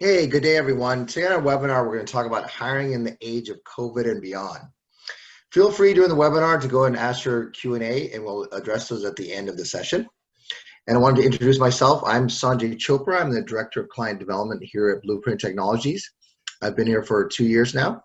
Hey, good day, everyone. Today on our webinar, we're going to talk about hiring in the age of COVID and beyond. Feel free during the webinar to go and ask your Q&A, and we'll address those at the end of the session. And I wanted to introduce myself. I'm Sanjay Chopra. I'm the Director of Client Development here at Blueprint Technologies. I've been here for 2 years now,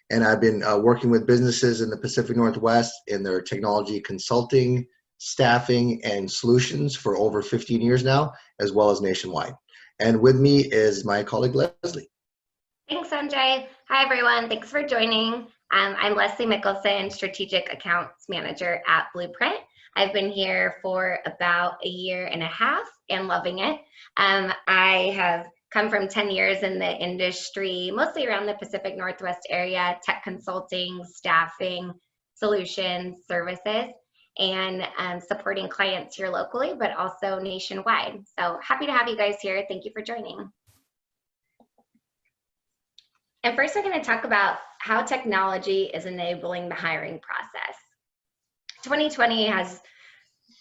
and I've been working with businesses in the Pacific Northwest in their technology consulting, staffing, and solutions for over 15 years now, as well as nationwide. And with me is my colleague, Leslie. Thanks, Sanjay. Hi, everyone. Thanks for joining. I'm Leslie Mickelson, Strategic Accounts Manager at Blueprint. I've been here for about a year and a half and loving it. I have come from 10 years in the industry, mostly around the Pacific Northwest area, tech consulting, staffing, solutions, services, and supporting clients here locally, but also nationwide. So happy to have you guys here. Thank you for joining. And first, we're going to talk about how technology is enabling the hiring process. 2020 has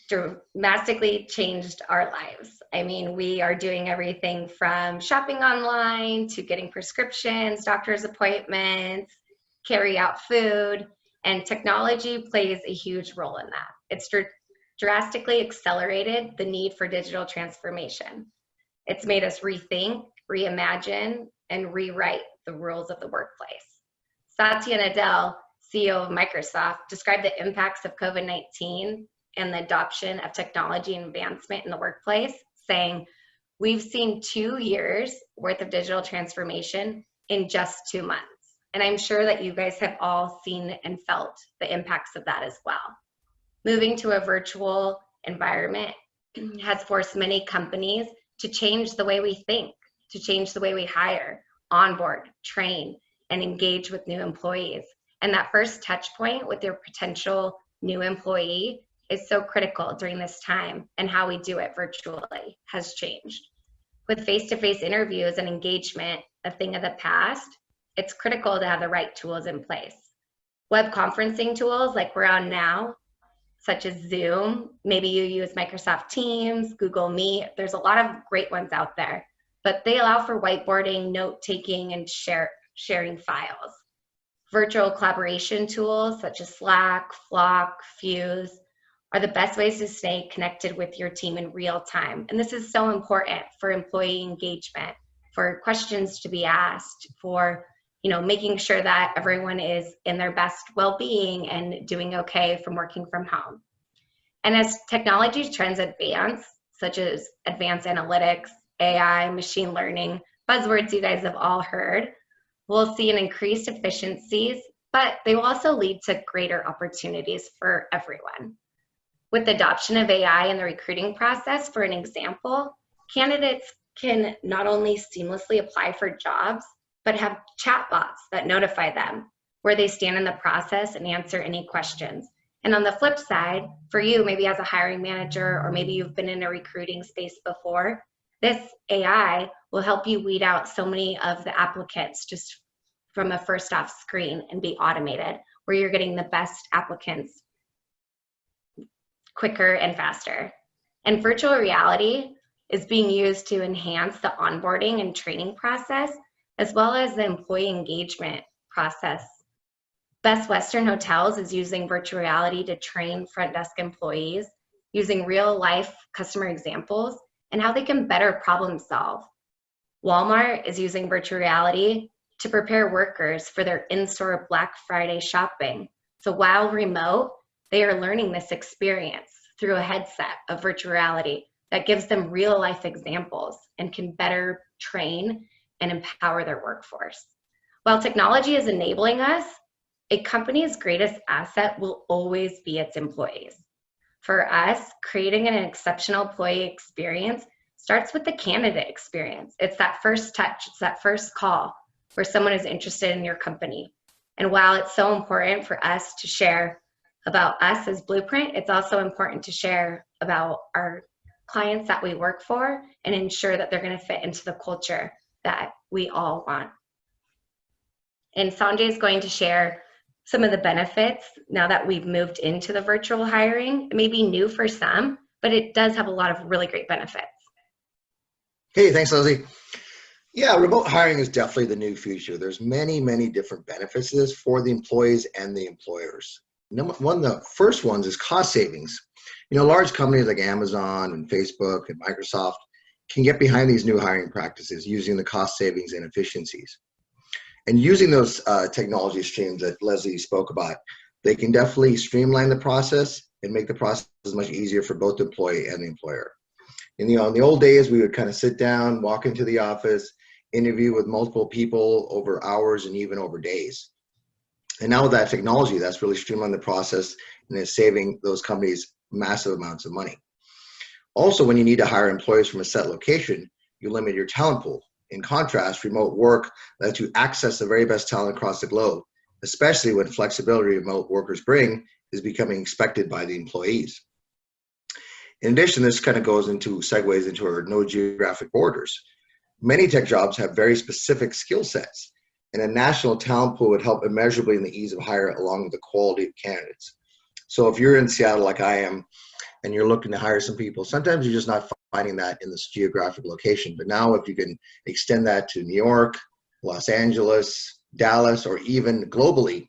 dramatically changed our lives. I mean, we are doing everything from shopping online to getting prescriptions, doctor's appointments, carry out food, and technology plays a huge role in that. It's drastically accelerated the need for digital transformation. It's made us rethink, reimagine, and rewrite the rules of the workplace. Satya Nadella, CEO of Microsoft, described the impacts of COVID-19 and the adoption of technology and advancement in the workplace, saying, "We've seen 2 years worth of digital transformation in just 2 months." And I'm sure that you guys have all seen and felt the impacts of that as well. Moving to a virtual environment has forced many companies to change the way we think, to change the way we hire, onboard, train, and engage with new employees. And that first touch point with your potential new employee is so critical during this time, and how we do it virtually has changed. With face-to-face interviews and engagement a thing of the past, it's critical to have the right tools in place. Web conferencing tools like we're on now, such as Zoom, maybe you use Microsoft Teams, Google Meet, there's a lot of great ones out there, but they allow for whiteboarding, note-taking, and sharing files. Virtual collaboration tools such as Slack, Flock, Fuse are the best ways to stay connected with your team in real time. And this is so important for employee engagement, for questions to be asked, for making sure that everyone is in their best well-being and doing okay from working from home. And as technology trends advance, such as advanced analytics, AI, machine learning, buzzwords you guys have all heard, we'll see an increased efficiencies, but they will also lead to greater opportunities for everyone. With the adoption of AI in the recruiting process, for an example, candidates can not only seamlessly apply for jobs, but have chatbots that notify them where they stand in the process and answer any questions. And on the flip side, for you, maybe as a hiring manager, or maybe you've been in a recruiting space before, this AI will help you weed out so many of the applicants just from a first off screen and be automated, where you're getting the best applicants quicker and faster. And virtual reality is being used to enhance the onboarding and training process, as well as the employee engagement process. Best Western Hotels is using virtual reality to train front desk employees using real life customer examples and how they can better problem solve. Walmart is using virtual reality to prepare workers for their in-store Black Friday shopping. So while remote, they are learning this experience through a headset of virtual reality that gives them real life examples and can better train and empower their workforce. While technology is enabling us, a company's greatest asset will always be its employees. For us, creating an exceptional employee experience starts with the candidate experience. It's that first touch, it's that first call where someone is interested in your company. And while it's so important for us to share about us as Blueprint, it's also important to share about our clients that we work for and ensure that they're going to fit into the culture that we all want. And Sanjay is going to share some of the benefits now that we've moved into the virtual hiring. It may be new for some, but it does have a lot of really great benefits. Hey, thanks, Leslie. Yeah, remote hiring is definitely the new future. There's many, many different benefits to this for the employees and the employers. One of the first ones is cost savings. Large companies like Amazon and Facebook and Microsoft can get behind these new hiring practices using the cost savings and efficiencies. And using those technology streams that Leslie spoke about, they can definitely streamline the process and make the process much easier for both the employee and the employer. And in the old days, we would kind of sit down, walk into the office, interview with multiple people over hours and even over days. And now with that technology, that's really streamlined the process and is saving those companies massive amounts of money. Also, when you need to hire employees from a set location, you limit your talent pool. In contrast, remote work lets you access the very best talent across the globe, especially when flexibility remote workers bring is becoming expected by the employees. In addition, this kind of segues into our no geographic borders. Many tech jobs have very specific skill sets, and a national talent pool would help immeasurably in the ease of hire along with the quality of candidates. So if you're in Seattle like I am, and you're looking to hire some people, sometimes you're just not finding that in this geographic location. But now if you can extend that to New York, Los Angeles, Dallas, or even globally,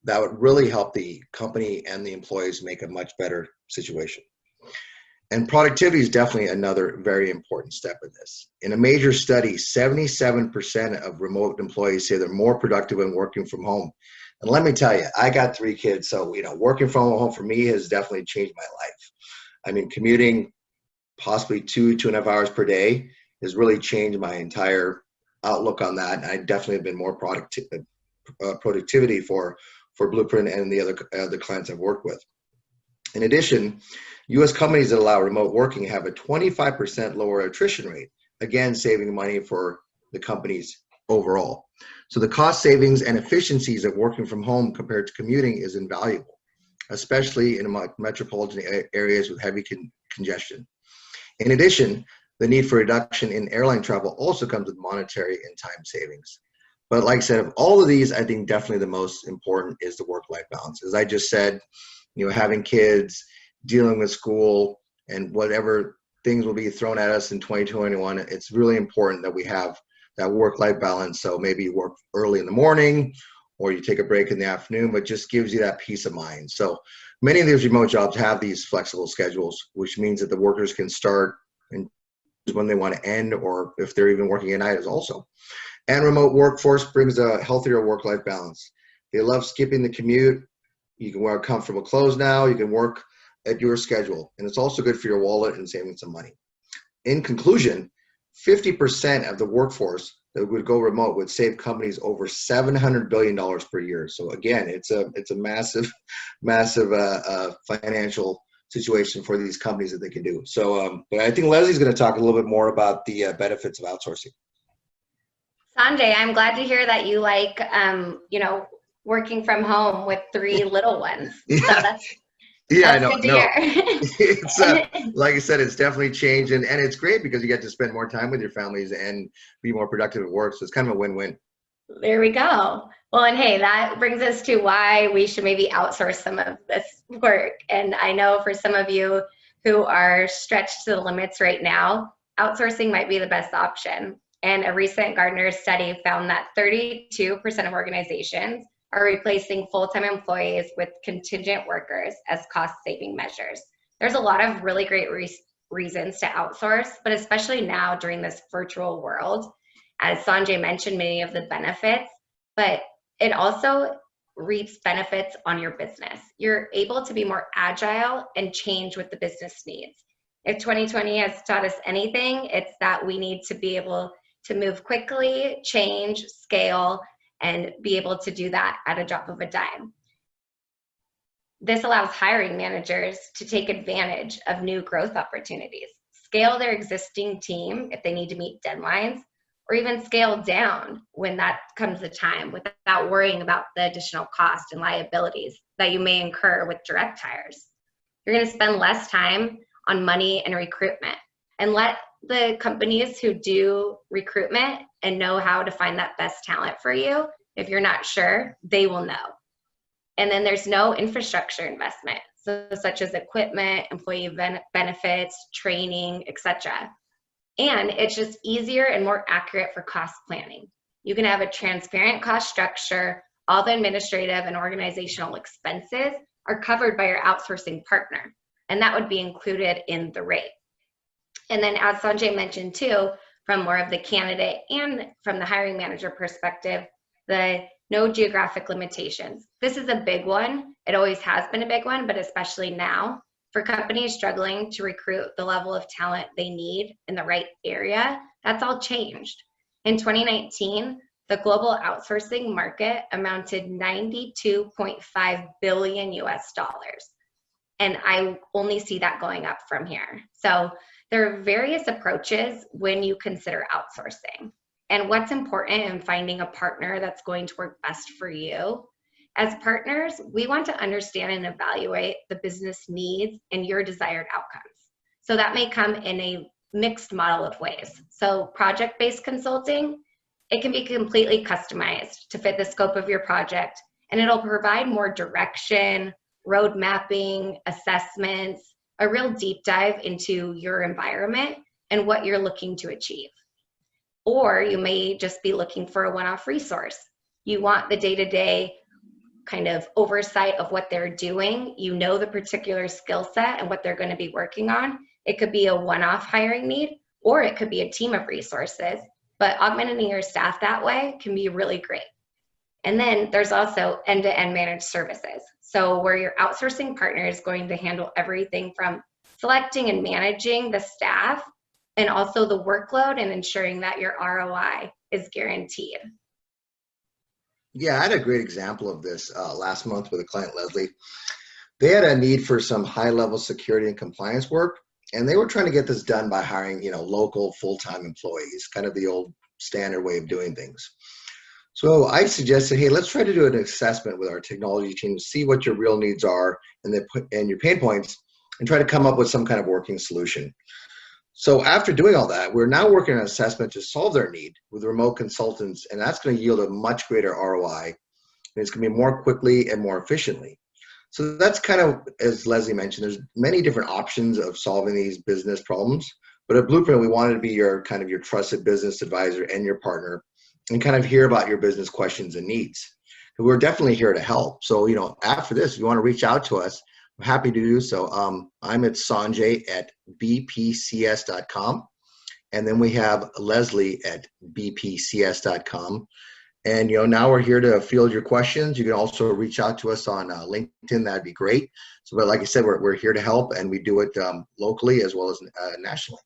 that would really help the company and the employees make a much better situation. And productivity is definitely another very important step in this. In a major study, 77% of remote employees say they're more productive when working from home. And let me tell you, I got 3 kids, so working from home for me has definitely changed my life. I mean, commuting possibly 2.5 hours per day has really changed my entire outlook on that. And I definitely have been more productivity for Blueprint and the other clients I've worked with. In addition, U.S. companies that allow remote working have a 25% lower attrition rate, again, saving money for the companies overall. So the cost savings and efficiencies of working from home compared to commuting is invaluable, especially in metropolitan areas with heavy congestion. In addition, the need for reduction in airline travel also comes with monetary and time savings. But like I said, of all of these, I think definitely the most important is the work-life balance. As I just said, having kids, dealing with school, and whatever things will be thrown at us in 2021, it's really important that we have that work-life balance. So maybe you work early in the morning or you take a break in the afternoon, but just gives you that peace of mind. So many of these remote jobs have these flexible schedules, which means that the workers can start and when they want to end, or if they're even working at night as also. And remote workforce brings a healthier work-life balance. They love skipping the commute. You can wear comfortable clothes now. You can work at your schedule. And it's also good for your wallet and saving some money. In conclusion, 50% of the workforce that would go remote would save companies over $700 billion per year. So again, it's a massive financial situation for these companies that they can do. So, but I think Leslie's going to talk a little bit more about the benefits of outsourcing. Sanjay, I'm glad to hear that you like, working from home with 3 little ones. Yeah. So that's I know. good to hear. It's like I said, it's definitely changed, and it's great because you get to spend more time with your families and be more productive at work. So it's kind of a win-win. There we go. Well, and hey, that brings us to why we should maybe outsource some of this work. And I know for some of you who are stretched to the limits right now, outsourcing might be the best option. And a recent Gartner study found that 32% of organizations are replacing full-time employees with contingent workers as cost-saving measures. There's a lot of really great reasons to outsource, but especially now during this virtual world, as Sanjay mentioned, many of the benefits, but it also reaps benefits on your business. You're able to be more agile and change what the business needs. If 2020 has taught us anything, it's that we need to be able to move quickly, change, scale, and be able to do that at a drop of a dime. This allows hiring managers to take advantage of new growth opportunities, scale their existing team if they need to meet deadlines, or even scale down when that comes the time without worrying about the additional cost and liabilities that you may incur with direct hires. You're going to spend less time on money and recruitment, and let the companies who do recruitment and know how to find that best talent for you, if you're not sure, they will know. And then there's no infrastructure investment, so such as equipment, employee benefits, training, etc. And it's just easier and more accurate for cost planning. You can have a transparent cost structure. All the administrative and organizational expenses are covered by your outsourcing partner, and that would be included in the rate. And then, as Sanjay mentioned too, from more of the candidate and from the hiring manager perspective, the no geographic limitations. This is a big one. It always has been a big one, but especially now for companies struggling to recruit the level of talent they need in the right area. That's all changed. In 2019, the global outsourcing market amounted 92.5 billion US dollars. And I only see that going up from here. So there are various approaches when you consider outsourcing. And what's important in finding a partner that's going to work best for you. As partners, we want to understand and evaluate the business needs and your desired outcomes. So that may come in a mixed model of ways. So project-based consulting, it can be completely customized to fit the scope of your project, and it'll provide more direction, road mapping, assessments, a real deep dive into your environment and what you're looking to achieve. Or you may just be looking for a one-off resource. You want the day-to-day kind of oversight of what they're doing. You know the particular skill set and what they're going to be working on. It could be a one-off hiring need, or it could be a team of resources. But augmenting your staff that way can be really great. And then there's also end-to-end managed services. So where your outsourcing partner is going to handle everything from selecting and managing the staff, and also the workload, and ensuring that your ROI is guaranteed. Yeah, I had a great example of this last month with a client, Leslie. They had a need for some high-level security and compliance work, and they were trying to get this done by hiring, local full-time employees, kind of the old standard way of doing things. So I suggested, hey, let's try to do an assessment with our technology team to see what your real needs are and your pain points, and try to come up with some kind of working solution. So after doing all that, we're now working on an assessment to solve their need with remote consultants, and that's going to yield a much greater ROI, and it's going to be more quickly and more efficiently. So that's kind of, as Leslie mentioned, there's many different options of solving these business problems, but at Blueprint, we wanted to be your trusted business advisor and your partner, and kind of hear about your business questions and needs. And we're definitely here to help. So, after this, if you want to reach out to us, I'm happy to do so. I'm at Sanjay at bpcs.com. And then we have Leslie at bpcs.com. And, now we're here to field your questions. You can also reach out to us on LinkedIn. That'd be great. So, but like I said, we're here to help, and we do it locally as well as nationally.